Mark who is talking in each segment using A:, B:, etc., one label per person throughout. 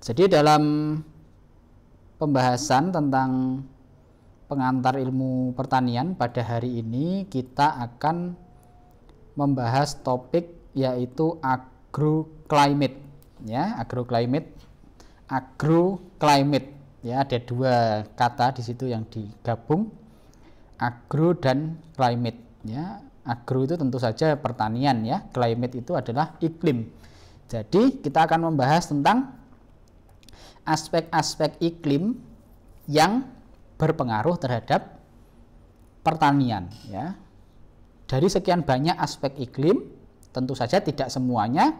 A: Jadi dalam pembahasan tentang pengantar ilmu pertanian pada hari ini kita akan membahas topik yaitu agroclimate ya, agroclimate ya, ada dua kata di situ yang digabung, agro dan climate ya. Agro itu tentu saja pertanian ya, climate itu adalah iklim. Jadi kita akan membahas tentang aspek-aspek iklim yang berpengaruh terhadap pertanian ya. Dari sekian banyak aspek iklim, tentu saja tidak semuanya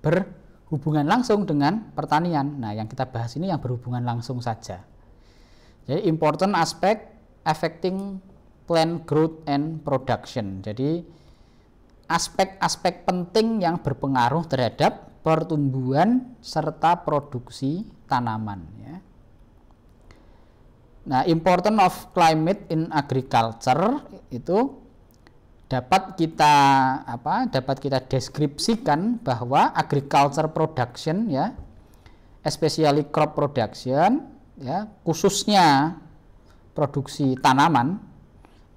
A: berhubungan langsung dengan pertanian. Nah, yang kita bahas ini yang berhubungan langsung saja. Jadi important aspect affecting plant growth and production. Jadi aspek-aspek penting yang berpengaruh terhadap pertumbuhan serta produksi tanaman ya. Nah, important of climate in agriculture itu dapat kita deskripsikan bahwa agriculture production ya, especially crop production ya, khususnya produksi tanaman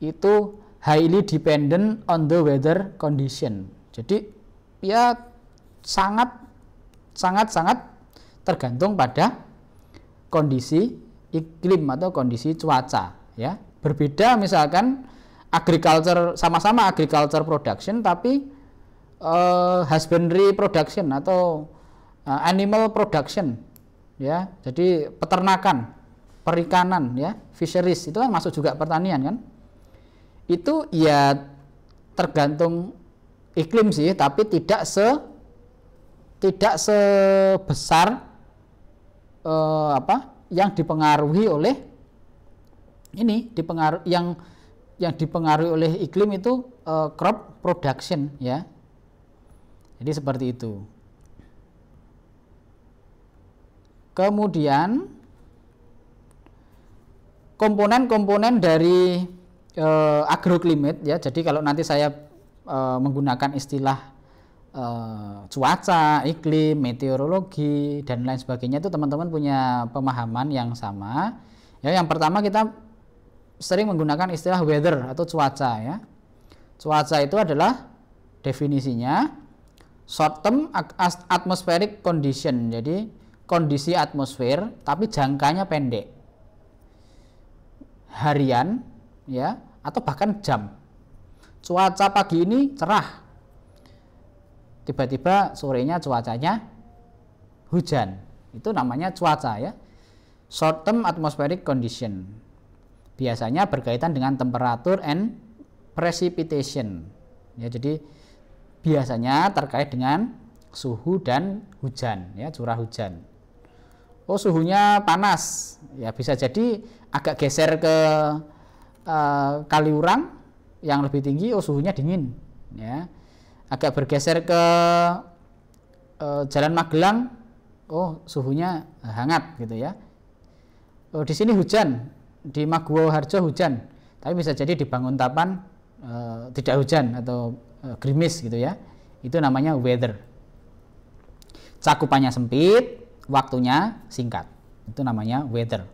A: itu highly dependent on the weather condition. Jadi ya sangat tergantung pada kondisi iklim atau kondisi cuaca ya. Berbeda misalkan agriculture, sama-sama agriculture production tapi husbandry production atau animal production ya. Jadi peternakan, perikanan ya, fisheries itu kan masuk juga pertanian kan. Itu ya tergantung iklim sih, tapi tidak sebesar yang dipengaruhi oleh yang dipengaruhi oleh iklim itu crop production ya. Jadi seperti itu. Kemudian komponen-komponen dari agroclimate ya. Jadi kalau nanti saya menggunakan istilah cuaca, iklim, meteorologi dan lain sebagainya itu teman-teman punya pemahaman yang sama. Ya, yang pertama kita sering menggunakan istilah weather atau cuaca ya. Cuaca itu adalah definisinya short term atmospheric condition. Jadi kondisi atmosfer tapi jangkanya pendek. Harian ya atau bahkan jam. Cuaca pagi ini cerah. Tiba-tiba sorenya cuacanya hujan. Itu namanya cuaca ya. Short term atmospheric condition. Biasanya berkaitan dengan temperatur and precipitation. Ya, jadi biasanya terkait dengan suhu dan hujan ya, curah hujan. Oh, suhunya panas. Ya, bisa jadi agak geser ke Kaliurang yang lebih tinggi, oh suhunya dingin ya. Agak bergeser ke Jalan Magelang, oh suhunya hangat gitu ya. Oh, di sini hujan, di Maguwo Harjo hujan, tapi bisa jadi di Banguntapan tidak hujan atau gerimis gitu ya. Itu namanya weather. Cakupannya sempit, waktunya singkat. Itu namanya weather.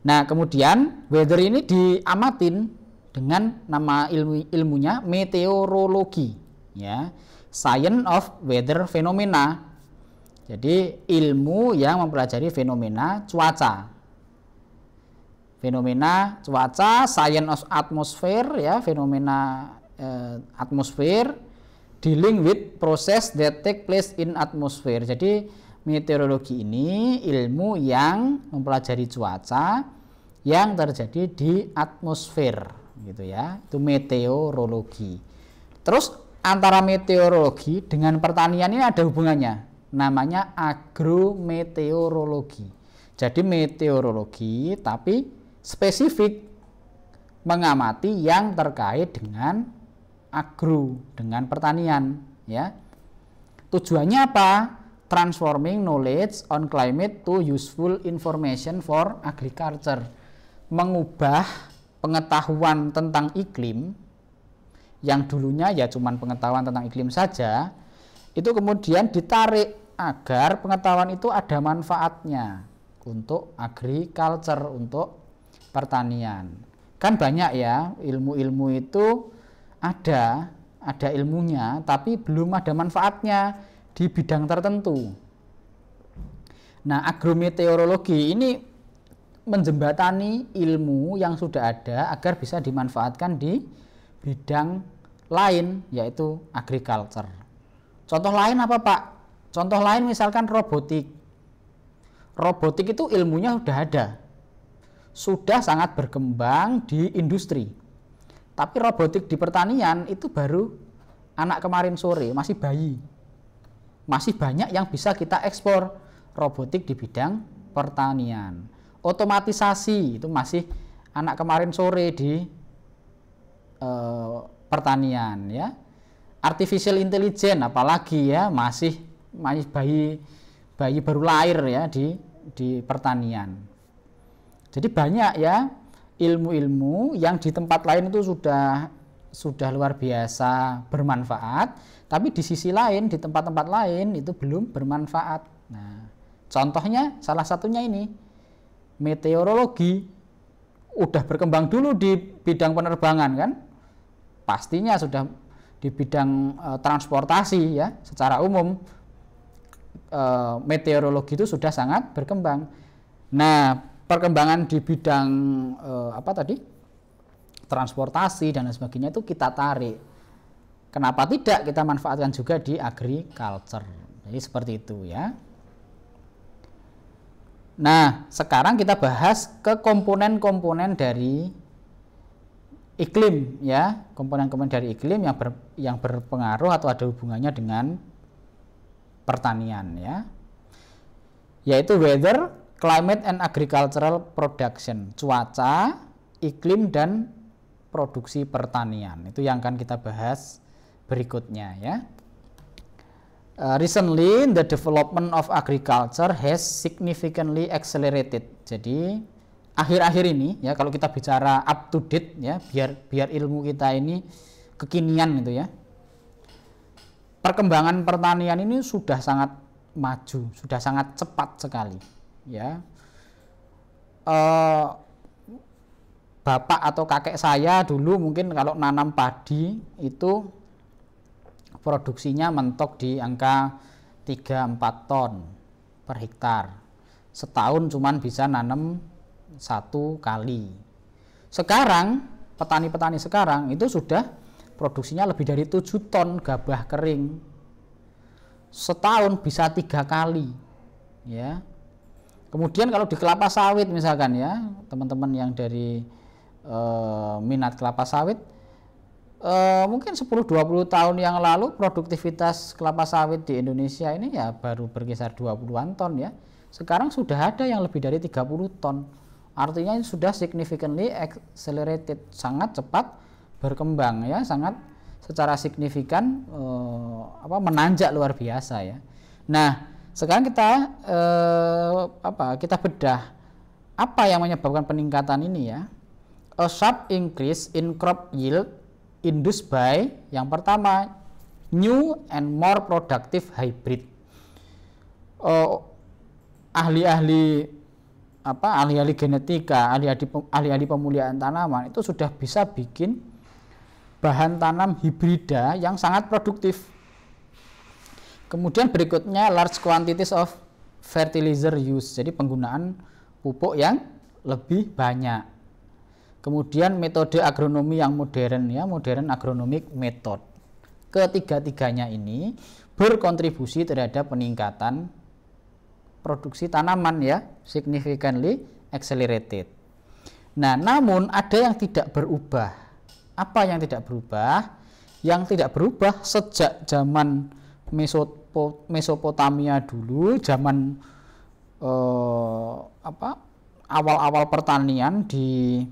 A: Nah, kemudian weather ini diamatin dengan nama ilmunya meteorologi ya, science of weather phenomena. Jadi ilmu yang mempelajari fenomena cuaca. Fenomena cuaca, science of atmosphere ya, fenomena atmosfer, dealing with process that take place in atmosphere. Jadi meteorologi ini ilmu yang mempelajari cuaca yang terjadi di atmosfer gitu ya. Itu meteorologi. Terus antara meteorologi dengan pertanian ini ada hubungannya. Namanya agrometeorologi. Jadi meteorologi tapi spesifik mengamati yang terkait dengan agro, dengan pertanian ya. Tujuannya apa? Transforming knowledge on climate to useful information for agriculture. Mengubah pengetahuan tentang iklim yang dulunya ya cuman pengetahuan tentang iklim saja, itu kemudian ditarik agar pengetahuan itu ada manfaatnya untuk agriculture, untuk pertanian. Kan banyak ya ilmu-ilmu itu ada ilmunya tapi belum ada manfaatnya di bidang tertentu. Nah, agrometeorologi ini menjembatani ilmu yang sudah ada agar bisa dimanfaatkan di bidang lain, yaitu agriculture. Contoh lain apa, Pak? Contoh lain misalkan robotik. Robotik itu ilmunya sudah ada, sudah sangat berkembang di industri. Tapi robotik di pertanian itu baru anak kemarin sore, masih bayi. Masih banyak yang bisa kita ekspor robotik di bidang pertanian. Otomatisasi itu masih anak kemarin sore di pertanian ya. Artificial intelligence apalagi ya, masih bayi baru lahir ya di pertanian. Jadi banyak ya ilmu-ilmu yang di tempat lain itu sudah luar biasa bermanfaat, tapi di sisi lain di tempat-tempat lain itu belum bermanfaat. Nah, contohnya salah satunya ini meteorologi udah berkembang dulu di bidang penerbangan kan, pastinya sudah di bidang transportasi ya secara umum. Meteorologi itu sudah sangat berkembang. Nah, perkembangan di bidang transportasi dan sebagainya itu kita tarik. Kenapa tidak kita manfaatkan juga di agriculture? Jadi seperti itu ya. Nah, sekarang kita bahas ke komponen-komponen dari iklim ya, komponen-komponen dari iklim yang berpengaruh atau ada hubungannya dengan pertanian ya, yaitu weather, climate and agricultural production, cuaca, iklim dan produksi pertanian. Itu yang akan kita bahas berikutnya ya. Recently the development of agriculture has significantly accelerated. Jadi akhir-akhir ini ya, kalau kita bicara up to date ya, biar ilmu kita ini kekinian gitu ya. Perkembangan pertanian ini sudah sangat maju, sudah sangat cepat sekali ya. Bapak atau kakek saya dulu mungkin kalau nanam padi itu produksinya mentok di angka 3-4 ton per hektar. Setahun cuman bisa nanam 1 kali. Sekarang petani-petani sekarang itu sudah produksinya lebih dari 7 ton gabah kering. Setahun bisa 3 kali ya. Kemudian kalau di kelapa sawit misalkan ya, teman-teman yang dari minat kelapa sawit, mungkin 10-20 tahun yang lalu produktivitas kelapa sawit di Indonesia ini ya baru berkisar 20-an ton ya. Sekarang sudah ada yang lebih dari 30 ton. Artinya sudah significantly accelerated, sangat cepat berkembang ya, sangat secara signifikan menanjak luar biasa ya. Nah, sekarang kita bedah apa yang menyebabkan peningkatan ini ya. A sharp increase in crop yield induced by, yang pertama, new and more productive hybrid. Ahli-ahli genetika, ahli-ahli pemulihan tanaman itu sudah bisa bikin bahan tanam hibrida yang sangat produktif. Kemudian berikutnya large quantities of fertilizer use, jadi penggunaan pupuk yang lebih banyak. Kemudian metode agronomi yang modern ya, modern agronomic method. Ketiga-tiganya ini berkontribusi terhadap peningkatan produksi tanaman ya, significantly accelerated. Nah, namun ada yang tidak berubah. Apa yang tidak berubah? Yang tidak berubah sejak zaman Mesopotamia dulu, zaman awal-awal pertanian di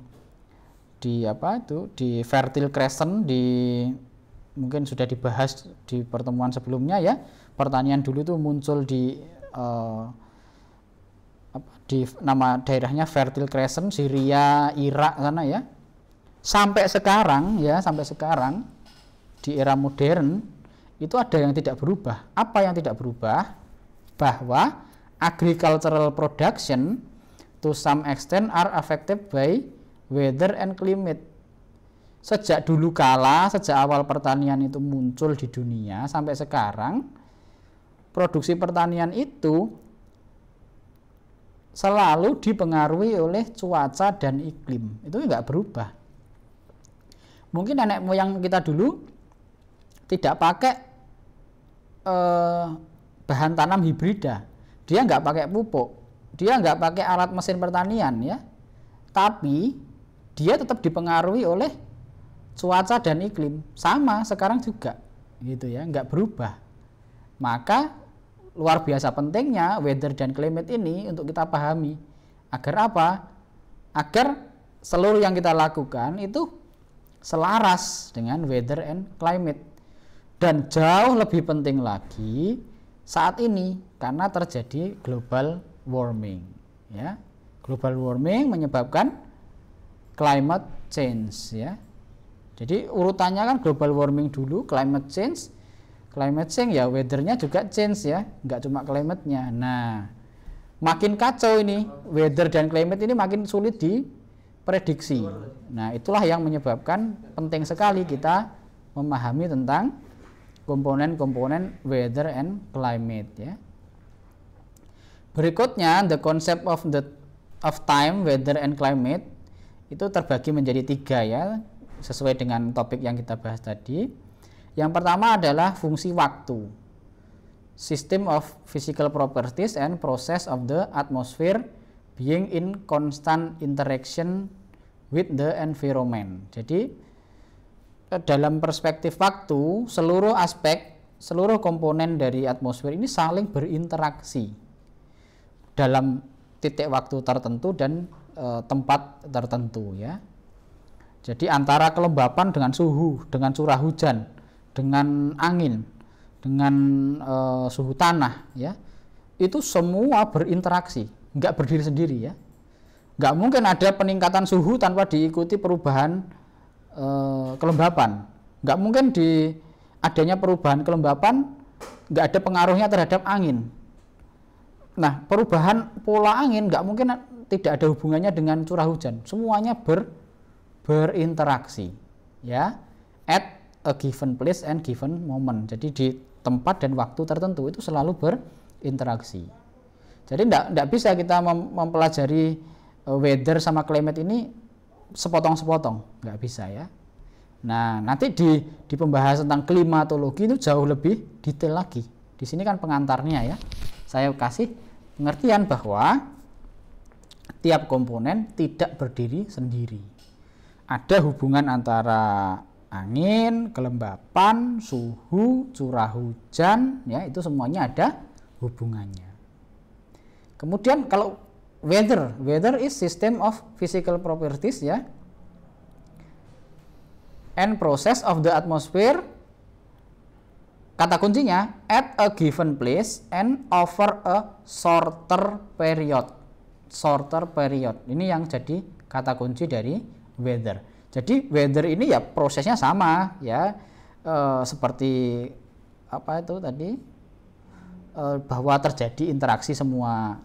A: Fertile Crescent, mungkin sudah dibahas di pertemuan sebelumnya ya. Pertanian dulu itu muncul di nama daerahnya Fertile Crescent, Syria, Irak sana ya. Sampai sekarang di era modern itu ada yang tidak berubah. Apa yang tidak berubah? bahwa agricultural production to some extent are affected by weather and climate. Sejak dulu kala, sejak awal pertanian itu muncul di dunia sampai sekarang, produksi pertanian itu selalu dipengaruhi oleh cuaca dan iklim. Itu enggak berubah. Mungkin nenek moyang kita dulu tidak pakai bahan tanam hibrida, dia nggak pakai pupuk, dia nggak pakai alat mesin pertanian ya, tapi dia tetap dipengaruhi oleh cuaca dan iklim. Sama sekarang juga gitu ya, nggak berubah. Maka luar biasa pentingnya weather dan climate ini untuk kita pahami. Agar apa? Agar seluruh yang kita lakukan itu selaras dengan weather and climate. Dan jauh lebih penting lagi saat ini karena terjadi global warming ya. Global warming menyebabkan climate change ya. Jadi urutannya kan global warming dulu, climate change ya, weathernya juga change ya, nggak cuma climate-nya. Nah, makin kacau ini weather dan climate ini, makin sulit diprediksi. Nah, itulah yang menyebabkan penting sekali kita memahami tentang komponen-komponen weather and climate ya. Berikutnya, the concept of time, weather and climate itu terbagi menjadi 3 ya, sesuai dengan topik yang kita bahas tadi. Yang pertama adalah fungsi waktu, system of physical properties and process of the atmosphere being in constant interaction with the environment. Jadi dalam perspektif waktu, seluruh aspek, seluruh komponen dari atmosfer ini saling berinteraksi dalam titik waktu tertentu dan tempat tertentu ya. Jadi antara kelembapan dengan suhu, dengan curah hujan, dengan angin, dengan suhu tanah ya, itu semua berinteraksi, nggak berdiri sendiri ya. Nggak mungkin ada peningkatan suhu tanpa diikuti perubahan kelembapan. Nggak mungkin adanya perubahan kelembapan nggak ada pengaruhnya terhadap angin. Nah, perubahan pola angin nggak mungkin tidak ada hubungannya dengan curah hujan. Semuanya berinteraksi ya, at a given place and given moment. Jadi di tempat dan waktu tertentu itu selalu berinteraksi. Jadi nggak bisa kita mempelajari weather sama climate ini sepotong-sepotong, nggak bisa ya. Nah, nanti di pembahasan tentang klimatologi itu jauh lebih detail lagi. Di sini kan pengantarnya ya. Saya kasih pengertian bahwa tiap komponen tidak berdiri sendiri. Ada hubungan antara angin, kelembapan, suhu, curah hujan, ya itu semuanya ada hubungannya. Kemudian kalau weather is system of physical properties ya, and process of the atmosphere, kata kuncinya at a given place and over a shorter period. Ini yang jadi kata kunci dari weather. Jadi weather ini ya prosesnya sama ya, seperti apa itu tadi, bahwa terjadi interaksi semua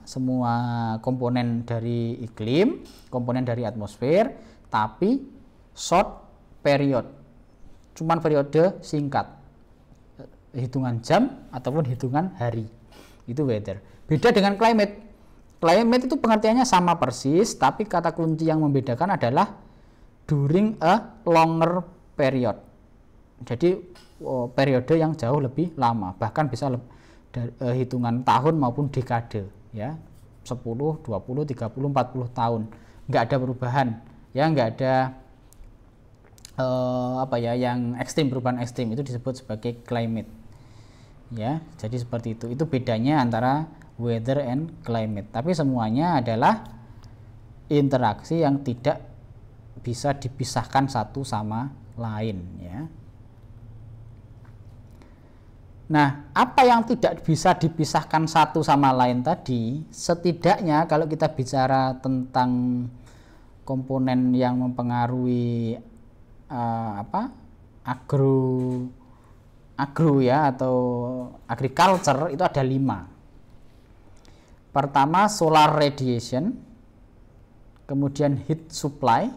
A: komponen dari iklim, komponen dari atmosfer, tapi short period, cuman periode singkat, hitungan jam ataupun hitungan hari, itu weather. Beda dengan climate. Climate itu pengertiannya sama persis, tapi kata kunci yang membedakan adalah during a longer period. Jadi periode yang jauh lebih lama, bahkan bisa hitungan tahun maupun dekade ya, 10, 20, 30, 40 tahun, nggak ada perubahan ya, nggak ada yang ekstrim, perubahan ekstrim, itu disebut sebagai climate ya. Jadi seperti itu bedanya antara weather and climate, tapi semuanya adalah interaksi yang tidak bisa dipisahkan satu sama lain ya. Nah, apa yang tidak bisa dipisahkan satu sama lain tadi, setidaknya kalau kita bicara tentang komponen yang mempengaruhi agro ya atau agriculture, itu ada 5 Pertama solar radiation, kemudian heat supply.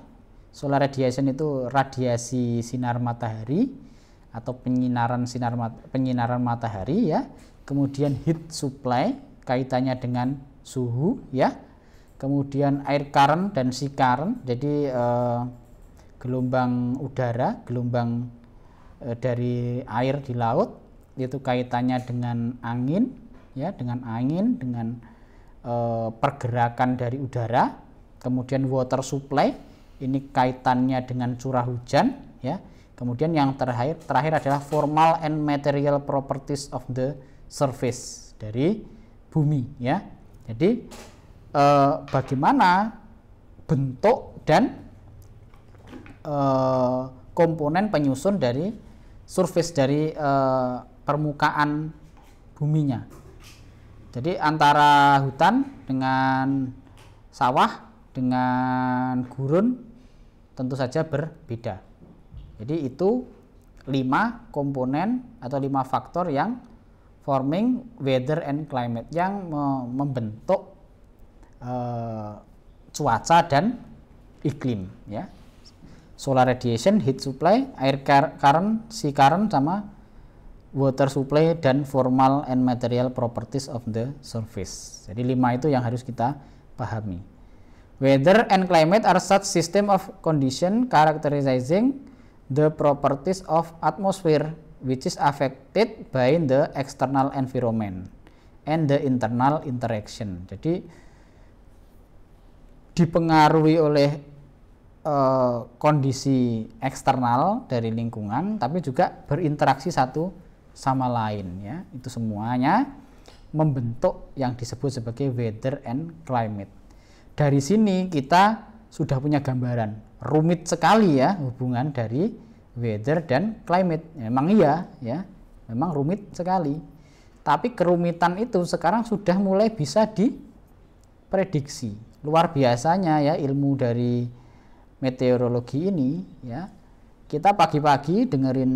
A: Solar radiation itu radiasi sinar matahari atau penyinaran matahari ya. Kemudian heat supply kaitannya dengan suhu ya. Kemudian air current dan sea current, jadi gelombang udara, gelombang dari air di laut, itu kaitannya dengan angin ya, dengan pergerakan dari udara. Kemudian water supply, ini kaitannya dengan curah hujan ya. Kemudian yang terakhir adalah formal and material properties of the surface, dari bumi ya. Jadi bagaimana bentuk dan komponen penyusun dari surface, dari permukaan buminya. Jadi antara hutan dengan sawah dengan gurun tentu saja berbeda. Jadi itu 5 komponen atau 5 faktor yang forming weather and climate, yang membentuk cuaca dan iklim ya. Solar radiation, heat supply, air current, sea current, sama water supply dan formal and material properties of the surface. Jadi 5 itu yang harus kita pahami. Weather and climate are such system of condition characterizing the properties of atmosphere which is affected by the external environment and the internal interaction. Jadi dipengaruhi oleh kondisi eksternal dari lingkungan, tapi juga berinteraksi satu sama lain ya. Itu semuanya membentuk yang disebut sebagai weather and climate. Dari sini kita sudah punya gambaran rumit sekali ya hubungan dari weather dan climate. Memang iya ya, memang rumit sekali. Tapi kerumitan itu sekarang sudah mulai bisa diprediksi. Luar biasanya ya ilmu dari meteorologi ini ya. Kita pagi-pagi dengerin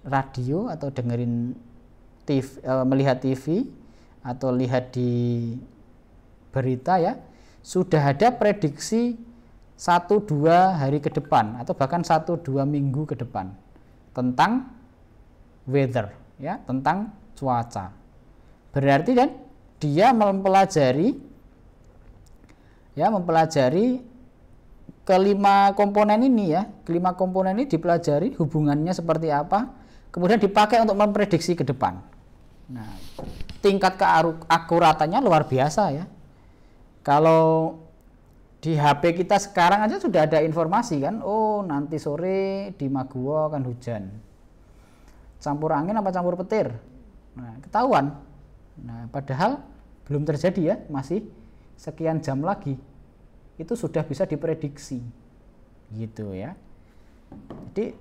A: radio atau dengerin TV, melihat TV atau lihat di berita ya, sudah ada prediksi 1-2 hari ke depan atau bahkan 1-2 minggu ke depan tentang weather ya, tentang cuaca. Berarti kan dia mempelajari kelima komponen ini ya, kelima komponen ini dipelajari hubungannya seperti apa, kemudian dipakai untuk memprediksi ke depan. Nah, tingkat keakuratannya luar biasa ya. Kalau di HP kita sekarang aja sudah ada informasi kan, oh nanti sore di Maguwo akan hujan. Campur angin apa campur petir? Nah, ketahuan. Nah, padahal belum terjadi ya, masih sekian jam lagi. Itu sudah bisa diprediksi. Gitu ya. Jadi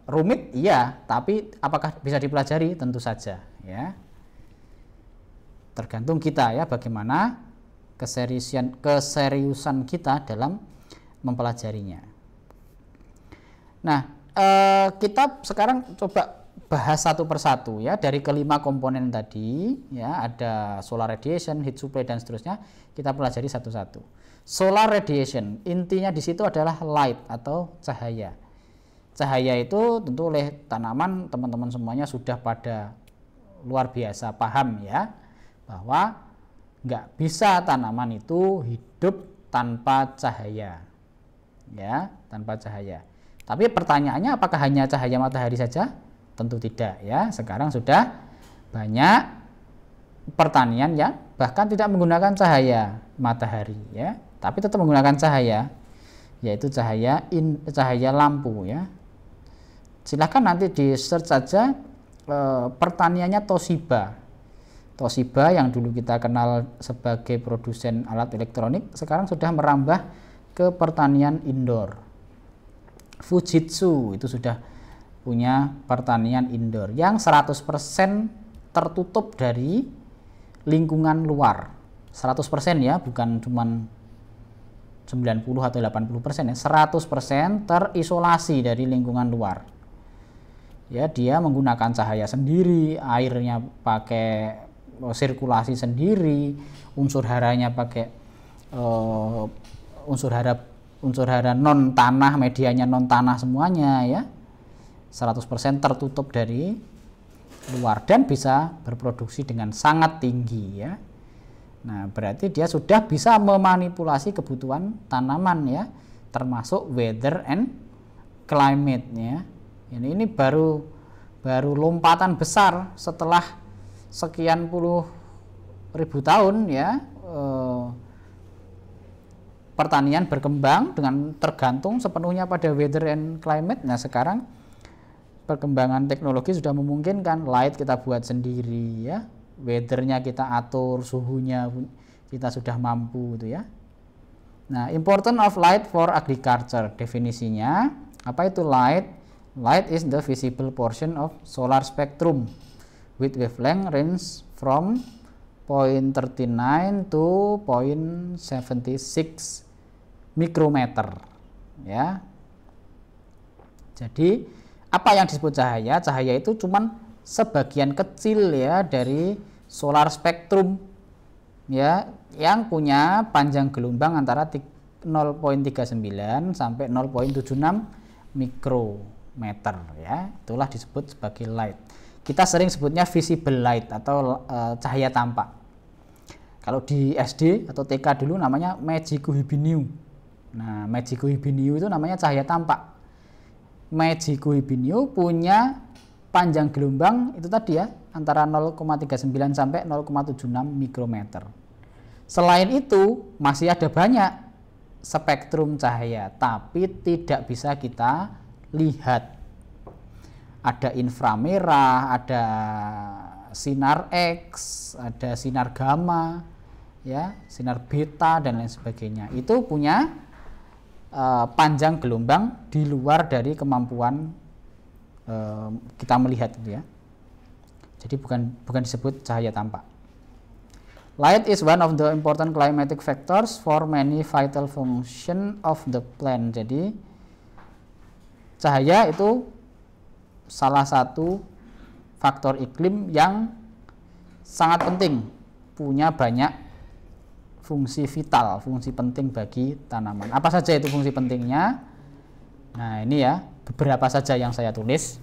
A: rumit iya, tapi apakah bisa dipelajari? Tentu saja ya. Tergantung kita ya bagaimana keseriusan kita dalam mempelajarinya. Nah, kita sekarang coba bahas satu persatu ya, dari kelima komponen tadi ya, ada solar radiation, heat supply dan seterusnya, kita pelajari satu-satu. Solar radiation intinya di situ adalah light atau cahaya. Cahaya itu tentu oleh tanaman teman-teman semuanya sudah pada luar biasa paham ya, bahwa nggak bisa tanaman itu hidup tanpa cahaya ya, tanpa cahaya. Tapi pertanyaannya apakah hanya cahaya matahari saja? Tentu tidak ya. Sekarang sudah banyak pertanian yang bahkan tidak menggunakan cahaya matahari ya, tapi tetap menggunakan cahaya, yaitu cahaya lampu ya. Silahkan nanti di search saja pertaniannya Toshiba. Toshiba yang dulu kita kenal sebagai produsen alat elektronik, sekarang sudah merambah ke pertanian indoor. Fujitsu itu sudah punya pertanian indoor yang 100% tertutup dari lingkungan luar. 100% ya, bukan cuman 90 atau 80% ya, 100% terisolasi dari lingkungan luar. Ya, dia menggunakan cahaya sendiri, airnya pakai sirkulasi sendiri, unsur haranya pakai unsur hara non tanah, medianya non tanah semuanya ya, 100% tertutup dari luar dan bisa berproduksi dengan sangat tinggi ya. Nah, berarti dia sudah bisa memanipulasi kebutuhan tanaman ya, termasuk weather and climate ya. Ini baru lompatan besar setelah sekian puluh ribu tahun ya, pertanian berkembang dengan tergantung sepenuhnya pada weather and climate. Nah, sekarang perkembangan teknologi sudah memungkinkan light kita buat sendiri ya, weathernya kita atur, suhunya kita sudah mampu gitu ya. Nah, important of light for agriculture, definisinya apa itu light? Light is the visible portion of solar spectrum with wavelength range from 0.39 to 0.76 mikrometer ya. Jadi apa yang disebut cahaya? Cahaya itu cuman sebagian kecil ya dari solar spektrum ya, yang punya panjang gelombang antara 0.39 sampai 0.76 mikrometer ya. Itulah disebut sebagai light. Kita sering sebutnya visible light atau cahaya tampak. Kalau di SD atau TK dulu namanya Magico Hibiniu. Nah, Magico Hibiniu itu namanya cahaya tampak. Magico Hibiniu punya panjang gelombang itu tadi ya, antara 0,39 sampai 0,76 mikrometer. Selain itu masih ada banyak spektrum cahaya, tapi tidak bisa kita lihat. Ada inframerah, ada sinar X, ada sinar gamma, ya, sinar beta dan lain sebagainya. Itu punya panjang gelombang di luar dari kemampuan kita melihat itu ya. Jadi bukan disebut cahaya tampak. Light is one of the important climatic factors for many vital function of the plant. Jadi cahaya itu salah satu faktor iklim yang sangat penting, punya banyak fungsi vital, fungsi penting bagi tanaman. Apa saja itu fungsi pentingnya? Nah, ini ya beberapa saja yang saya tulis.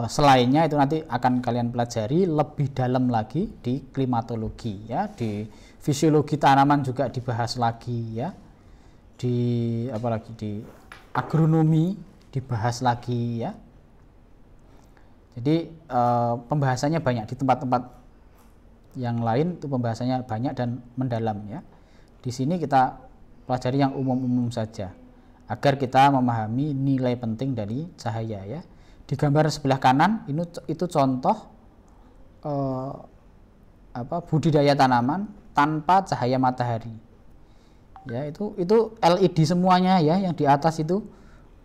A: Selainnya itu nanti akan kalian pelajari lebih dalam lagi di klimatologi ya, di fisiologi tanaman juga dibahas lagi ya, di apalagi di agronomi dibahas lagi ya. Jadi pembahasannya banyak di tempat-tempat yang lain itu pembahasannya banyak dan mendalam ya. Di sini kita pelajari yang umum-umum saja agar kita memahami nilai penting dari cahaya ya. Di gambar sebelah kanan itu contoh budidaya tanaman tanpa cahaya matahari. Ya, itu LED semuanya ya, yang di atas itu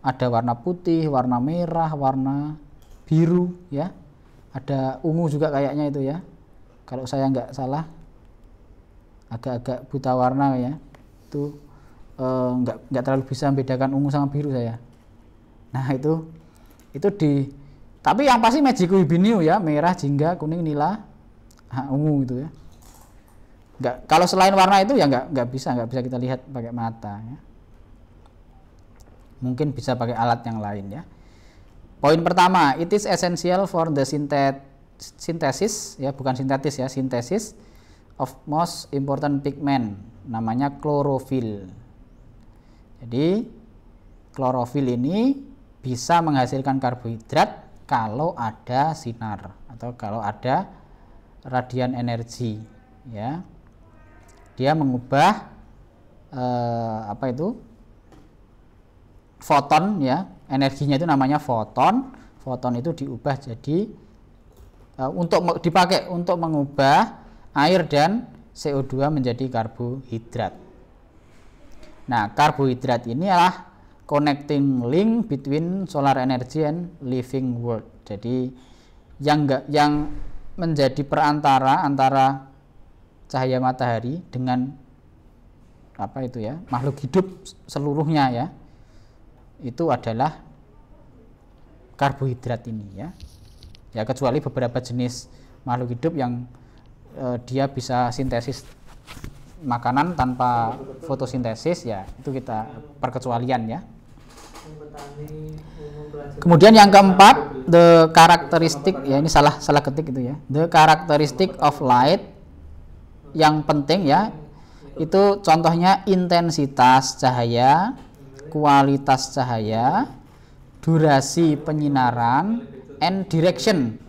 A: ada warna putih, warna merah, warna biru ya. Ada ungu juga kayaknya itu ya. Kalau saya nggak salah, agak-agak buta warna ya, itu nggak terlalu bisa membedakan ungu sama biru saya. Nah itu tapi yang pasti Magico Hibiniu ya, merah, jingga, kuning, nila, ungu itu ya. Kalau selain warna itu ya nggak bisa kita lihat pakai mata ya. Mungkin bisa pakai alat yang lain ya. Poin pertama, it is essential for the synthesis ya, bukan sintetis ya, sintesis of most important pigment, namanya klorofil. Jadi klorofil ini bisa menghasilkan karbohidrat kalau ada sinar atau kalau ada radian energi ya. Dia mengubah foton ya, energinya itu namanya foton. Foton itu diubah jadi dipakai untuk mengubah air dan CO2 menjadi karbohidrat. Nah, karbohidrat ini adalah connecting link between solar energy and living world. Jadi yang menjadi perantara antara cahaya matahari dengan makhluk hidup seluruhnya ya, itu adalah karbohidrat ini ya. Ya, kecuali beberapa jenis makhluk hidup yang dia bisa sintesis makanan tanpa fotosintesis, ya itu kita perkecualian ya. Kemudian yang keempat, the characteristic, ya ini salah ketik itu ya, the characteristic of light, yang penting ya itu contohnya intensitas cahaya, kualitas cahaya, durasi penyinaran, and direction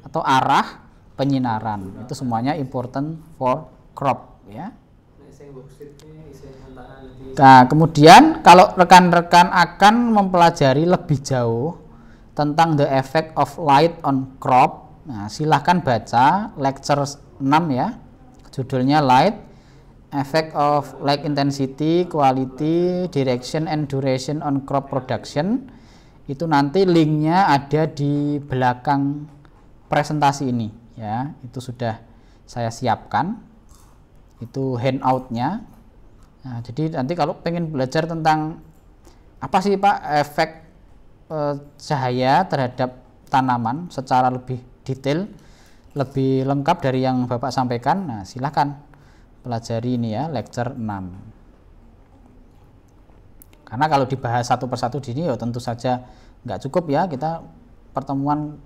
A: atau arah penyinaran. Itu semuanya important for crop ya. Nah, kemudian kalau rekan-rekan akan mempelajari lebih jauh tentang the effect of light on crop, nah, silahkan baca lecture 6 ya. Judulnya Light, Effect of Light Intensity, Quality, Direction and Duration on Crop Production. Itu nanti linknya ada di belakang presentasi ini ya. Itu sudah saya siapkan. Itu handoutnya. Nah, jadi nanti kalau pengen belajar tentang apa sih Pak efek cahaya terhadap tanaman secara lebih detail, lebih lengkap dari yang Bapak sampaikan, nah silahkan pelajari ini ya, lecture 6. Karena kalau dibahas satu persatu di sini ya tentu saja nggak cukup ya, kita pertemuan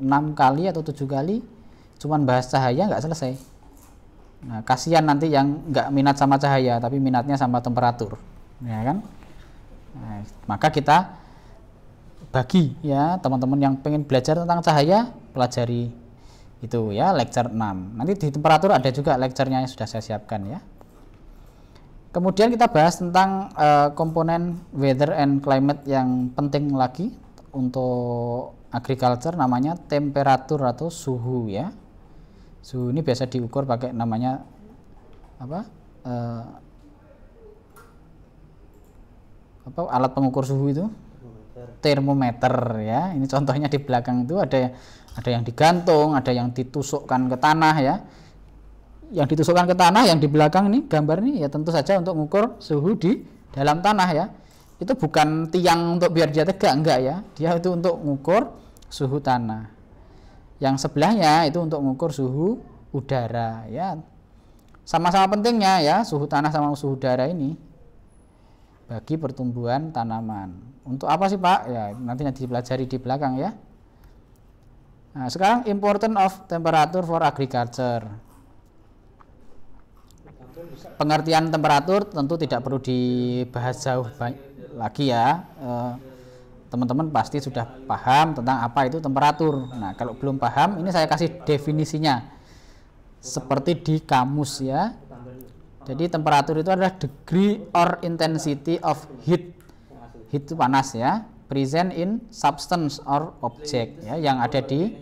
A: 6 kali atau 7 kali cuman bahas cahaya nggak selesai. Nah, kasihan nanti yang nggak minat sama cahaya tapi minatnya sama temperatur, ya kan? Nah, maka kita bagi ya teman-teman yang pengen belajar tentang cahaya, pelajari itu ya lecture 6. Nanti di temperatur ada juga lecture-nya yang sudah saya siapkan ya. Kemudian kita bahas tentang komponen weather and climate yang penting lagi untuk agriculture, namanya temperatur atau suhu ya. Suhu ini biasa diukur pakai namanya apa? Alat pengukur suhu itu? Termometer ya. Ini contohnya di belakang itu ada yang digantung, ada yang ditusukkan ke tanah ya. Yang ditusukkan ke tanah yang di belakang ini gambar ini ya tentu saja untuk mengukur suhu di dalam tanah ya. Itu bukan tiang untuk biar dia tegak, enggak ya. Dia itu untuk mengukur suhu tanah. Yang sebelahnya itu untuk mengukur suhu udara ya. Sama-sama pentingnya ya suhu tanah sama suhu udara ini bagi pertumbuhan tanaman. Untuk apa sih Pak? Ya nanti dipelajari di belakang ya. Nah, sekarang important of temperature for agriculture. Pengertian temperatur tentu tidak perlu dibahas jauh lagi ya. Teman-teman pasti sudah paham tentang apa itu temperatur. Nah, kalau belum paham, ini saya kasih definisinya seperti di kamus ya. Jadi temperatur itu adalah degree or intensity of heat. Heat itu panas ya. Present in substance or object ya, yang ada di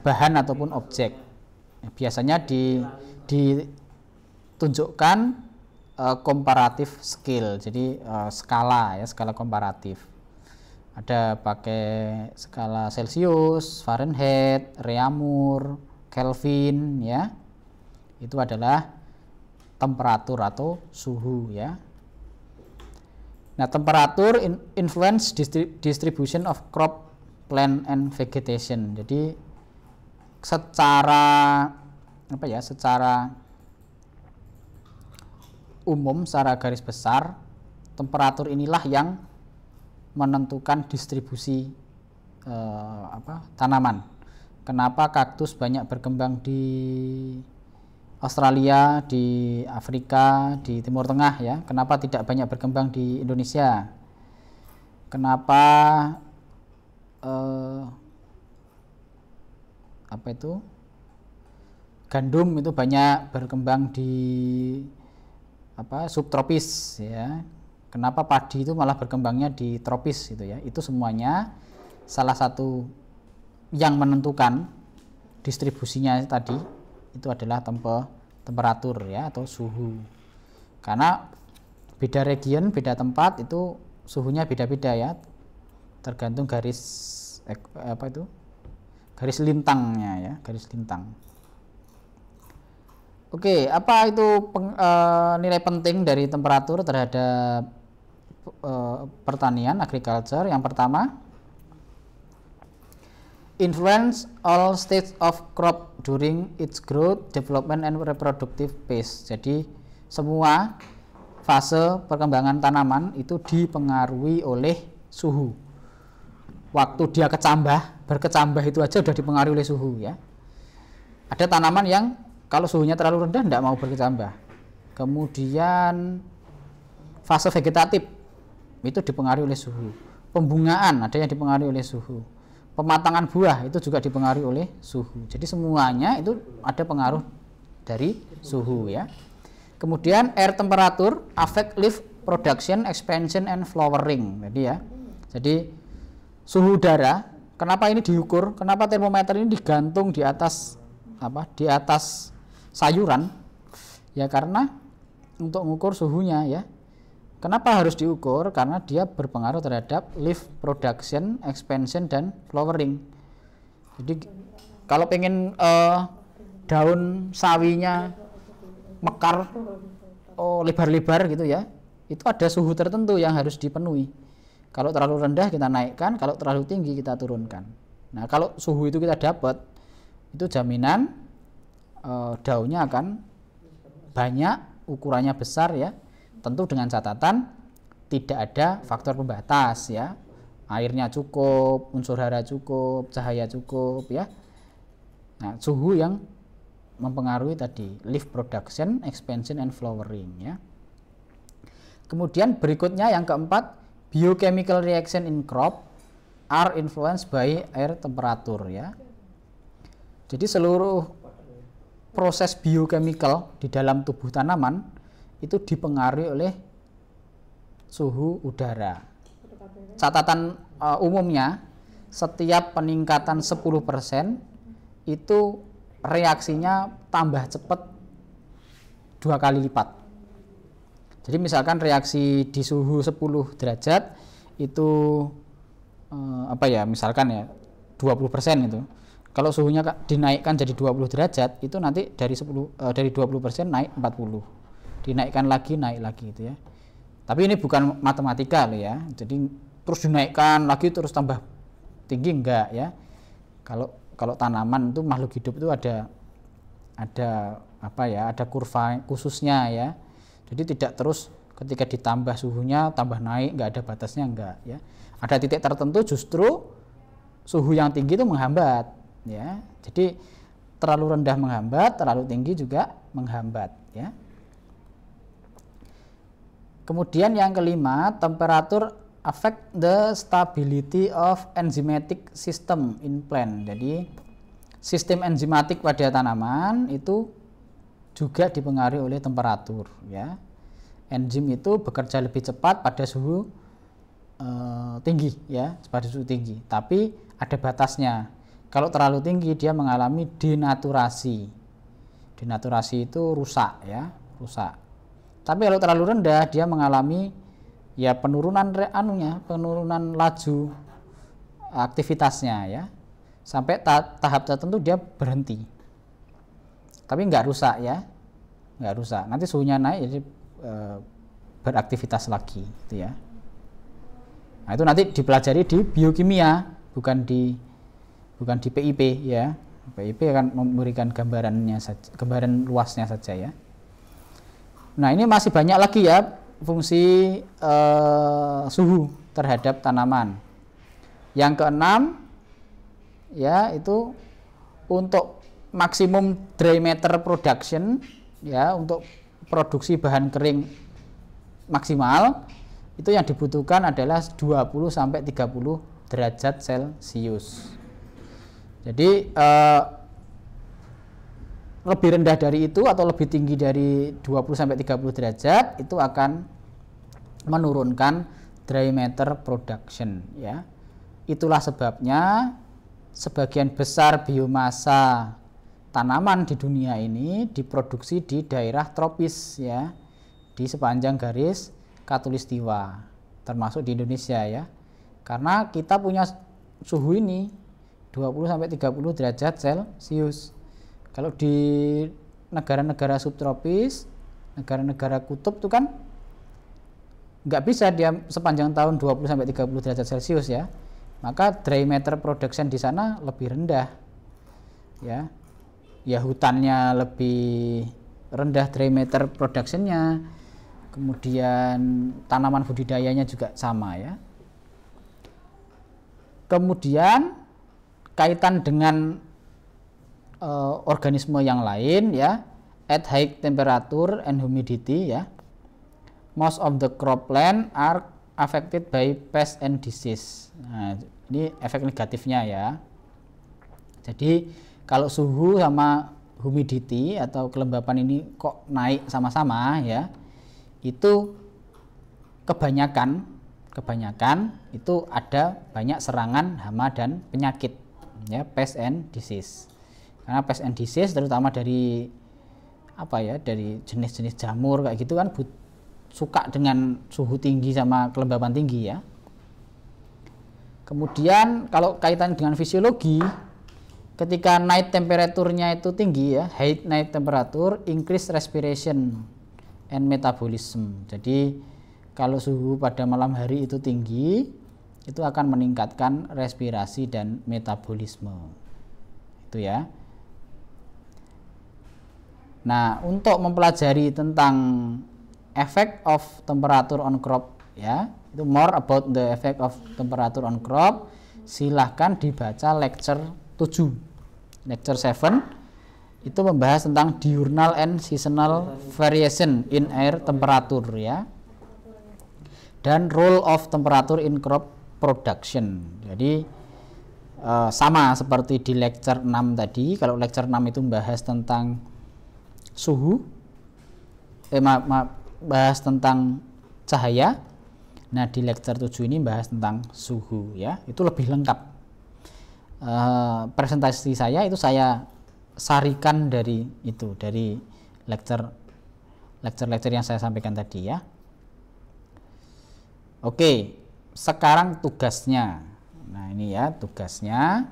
A: bahan ataupun objek. Biasanya ditunjukkan comparative scale. Jadi skala ya, skala komparatif. Ada pakai skala Celsius, Fahrenheit, Reaumur, Kelvin ya. Itu adalah temperatur atau suhu ya. Nah, temperatur influence distribution of crop, plant and vegetation. Jadi secara apa ya? Secara umum, secara garis besar, temperatur inilah yang menentukan distribusi tanaman. Kenapa kaktus banyak berkembang di Australia, di Afrika, di Timur Tengah ya? Kenapa tidak banyak berkembang di Indonesia? Kenapa gandum itu banyak berkembang di subtropis ya? Kenapa padi itu malah berkembangnya di tropis gitu ya? Itu semuanya salah satu yang menentukan distribusinya tadi itu adalah temperatur ya atau suhu. Karena beda region, beda tempat itu suhunya beda-beda ya. Tergantung garis garis lintangnya ya, garis lintang. Oke, apa itu nilai penting dari temperatur terhadap pertanian, agriculture? Yang pertama, influence all stages of crop during its growth, development, and reproductive phase. Jadi semua fase perkembangan tanaman itu dipengaruhi oleh suhu. Waktu dia berkecambah itu aja udah dipengaruhi oleh suhu ya. Ada tanaman yang kalau suhunya terlalu rendah tidak mau berkecambah. Kemudian fase vegetatif itu dipengaruhi oleh suhu. Pembungaan ada yang dipengaruhi oleh suhu. Pematangan buah itu juga dipengaruhi oleh suhu. Jadi semuanya itu ada pengaruh dari suhu ya. Kemudian air temperature affect leaf production, expansion, and flowering. Jadi ya. Jadi suhu udara, kenapa ini diukur? Kenapa termometer ini digantung di atas Di atas sayuran? Ya karena untuk mengukur suhunya ya. Kenapa harus diukur? Karena dia berpengaruh terhadap leaf production, expansion, dan flowering. Jadi kalau pengen daun sawinya mekar lebar-lebar gitu ya, itu ada suhu tertentu yang harus dipenuhi. Kalau terlalu rendah kita naikkan, kalau terlalu tinggi kita turunkan. Nah kalau suhu itu kita dapat, itu jaminan daunnya akan banyak, ukurannya besar ya. Tentu dengan catatan tidak ada faktor pembatas ya, airnya cukup, unsur hara cukup, cahaya cukup ya. Nah suhu yang mempengaruhi tadi leaf production, expansion, and flowering ya. Kemudian berikutnya yang keempat, biochemical reaction in crop are influenced by air temperature ya. Jadi seluruh proses biochemical di dalam tubuh tanaman itu dipengaruhi oleh suhu udara. Catatan umumnya setiap peningkatan 10% itu reaksinya tambah cepat 2 kali lipat. Jadi misalkan reaksi di suhu 10 derajat itu misalkan ya 20% itu. Kalau suhunya dinaikkan jadi 20 derajat itu nanti dari 20% naik 40. Dinaikkan lagi, naik lagi gitu ya. Tapi ini bukan matematika loh ya. Jadi terus dinaikkan lagi terus tambah tinggi enggak ya. Kalau tanaman itu makhluk hidup itu ada kurva khususnya ya. Jadi tidak terus ketika ditambah suhunya tambah naik, enggak ada batasnya enggak ya. Ada titik tertentu justru suhu yang tinggi itu menghambat ya. Jadi terlalu rendah menghambat, terlalu tinggi juga menghambat ya. Kemudian yang kelima, temperature affect the stability of enzymatic system in plant. Jadi sistem enzimatik pada tanaman itu juga dipengaruhi oleh temperatur ya. Enzim itu bekerja lebih cepat pada suhu tinggi ya, pada suhu tinggi. Tapi ada batasnya. Kalau terlalu tinggi dia mengalami denaturasi. Denaturasi itu rusak ya, rusak. Tapi kalau terlalu rendah dia mengalami ya penurunan laju aktivitasnya ya. Sampai tahap tertentu dia berhenti. Tapi enggak rusak ya. Enggak rusak. Nanti suhunya naik jadi beraktivitas lagi gitu ya. Nah, itu nanti dipelajari di biokimia, bukan di PIP ya. PIP akan memberikan gambaran luasnya saja ya. Nah ini masih banyak lagi ya fungsi suhu terhadap tanaman. Yang keenam ya itu untuk maksimum dry matter production ya, untuk produksi bahan kering maksimal itu yang dibutuhkan adalah 20 sampai 30 derajat Celcius. Jadi lebih rendah dari itu atau lebih tinggi dari 20 sampai 30 derajat itu akan menurunkan dry matter production ya. Itulah sebabnya sebagian besar biomasa tanaman di dunia ini diproduksi di daerah tropis ya, di sepanjang garis khatulistiwa, termasuk di Indonesia ya. Karena kita punya suhu ini 20 sampai 30 derajat Celcius. Kalau di negara-negara subtropis, negara-negara kutub itu kan nggak bisa dia sepanjang tahun 20 sampai 30 derajat Celcius ya. maka dry matter production di sana lebih rendah, ya. Ya hutannya lebih rendah dry matter productionnya, kemudian tanaman budidayanya juga sama, ya. Kemudian kaitan dengan organisme yang lain, ya, at high temperature and humidity, ya, most of the cropland are affected by pest and disease. Nah, ini efek negatifnya, ya. Jadi kalau suhu sama humidity atau kelembapan ini kok naik sama-sama, ya, itu kebanyakan itu ada banyak serangan hama dan penyakit, ya, pest and disease. Karena pest and disease terutama dari dari jenis-jenis jamur kayak gitu kan suka dengan suhu tinggi sama kelembapan tinggi, ya. Kemudian kalau kaitan dengan fisiologi, ketika night temperaturnya itu tinggi, ya, high night temperature increase respiration and metabolism. Jadi kalau suhu pada malam hari itu tinggi, itu akan meningkatkan respirasi dan metabolisme. Itu, ya. Nah, untuk mempelajari tentang effect of temperature on crop, ya, itu more about the effect of temperature on crop, silahkan dibaca lecture 7. Lecture 7 itu membahas tentang diurnal and seasonal variation in air temperature, ya, dan role of temperature in crop production. Jadi sama seperti di lecture 6 tadi. Kalau lecture 6 itu membahas tentang suhu, bahas tentang cahaya. Nah, di lecture 7 ini bahas tentang suhu, ya. Itu lebih lengkap. Presentasi saya itu saya sarikan dari lecture yang saya sampaikan tadi, ya. Oke, sekarang tugasnya. Nah, ini, ya, tugasnya.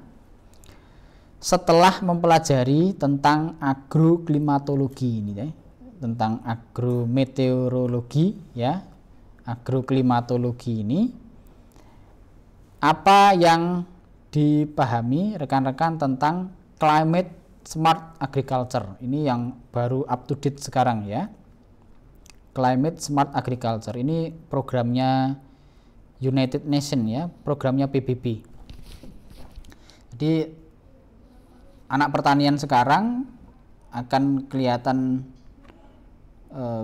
A: Setelah mempelajari tentang agroklimatologi ini, ya, tentang agrometeorologi, ya, agroklimatologi ini, apa yang dipahami rekan-rekan tentang climate smart agriculture? Ini yang baru up to date sekarang, ya. Climate smart agriculture ini programnya United Nations, ya, programnya PBB. Jadi anak pertanian sekarang akan kelihatan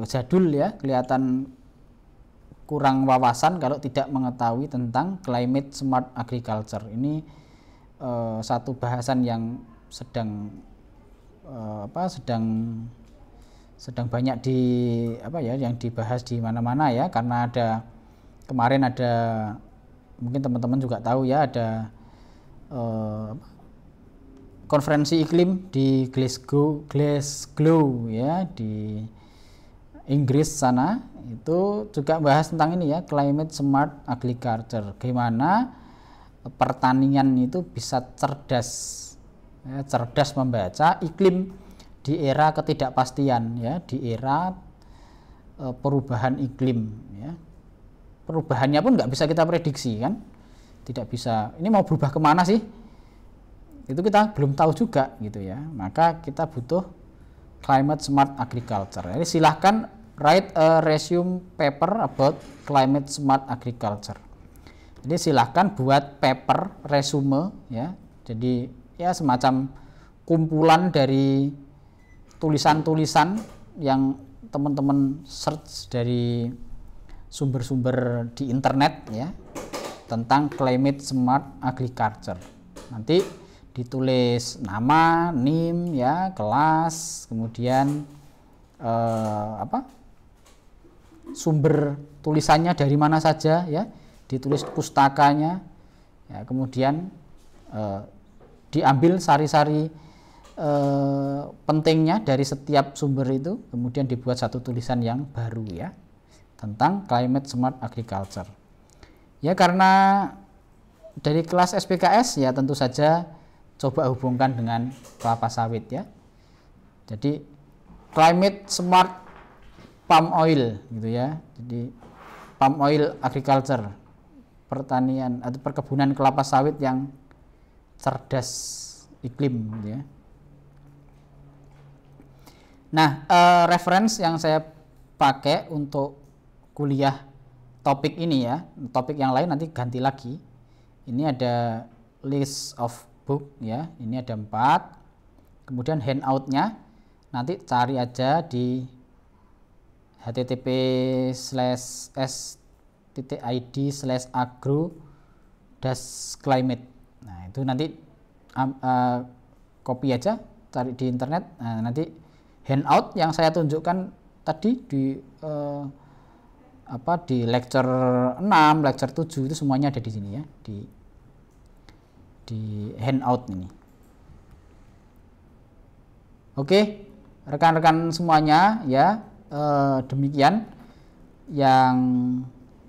A: jadul, ya, kelihatan kurang wawasan kalau tidak mengetahui tentang climate smart agriculture. Ini satu bahasan yang sedang banyak yang dibahas di mana-mana, ya, karena kemarin ada, mungkin teman-teman juga tahu, ya, ada konferensi iklim di Glasgow, ya, di Inggris sana. Itu juga bahas tentang ini, ya, climate smart agriculture. Bagaimana pertanian itu bisa cerdas, ya, cerdas membaca iklim di era ketidakpastian, ya, di era perubahan iklim, ya. Perubahannya pun nggak bisa kita prediksi, kan, tidak bisa. Ini mau berubah kemana sih? Itu kita belum tahu juga, gitu, ya. Maka kita butuh climate smart agriculture. Jadi silahkan write a resume paper about climate smart agriculture. Jadi silahkan buat paper resume, ya. Jadi, ya, semacam kumpulan dari tulisan-tulisan yang teman-teman search dari sumber-sumber di internet, ya, tentang climate smart agriculture. Nanti ditulis nama, NIM, ya, kelas, kemudian sumber tulisannya dari mana saja, ya, ditulis pustakanya, ya, kemudian diambil sari-sari pentingnya dari setiap sumber itu, kemudian dibuat satu tulisan yang baru, ya, tentang climate smart agriculture. Ya, karena dari kelas SPKS, ya, tentu saja coba hubungkan dengan kelapa sawit, ya. Jadi climate smart palm oil, gitu, ya. Jadi palm oil agriculture, pertanian atau perkebunan kelapa sawit yang cerdas iklim gitu ya. Nah, reference yang saya pakai untuk kuliah topik ini ya, topik yang lain nanti ganti lagi. Ini ada list of book ya, ini ada 4. Kemudian handoutnya nanti cari aja di https://id/agro-climate. Nah, itu nanti copy aja, cari di internet. Nah, nanti handout yang saya tunjukkan tadi di di lecture 6, lecture 7 itu semuanya ada di sini ya, di handout ini. Oke, rekan-rekan semuanya ya, demikian yang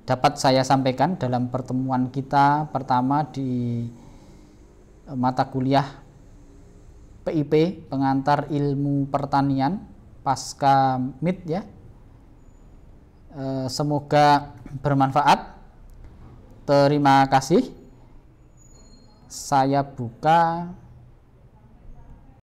A: dapat saya sampaikan dalam pertemuan kita pertama di mata kuliah PIP, pengantar ilmu pertanian pasca MIT ya. Semoga bermanfaat. Terima kasih. Saya buka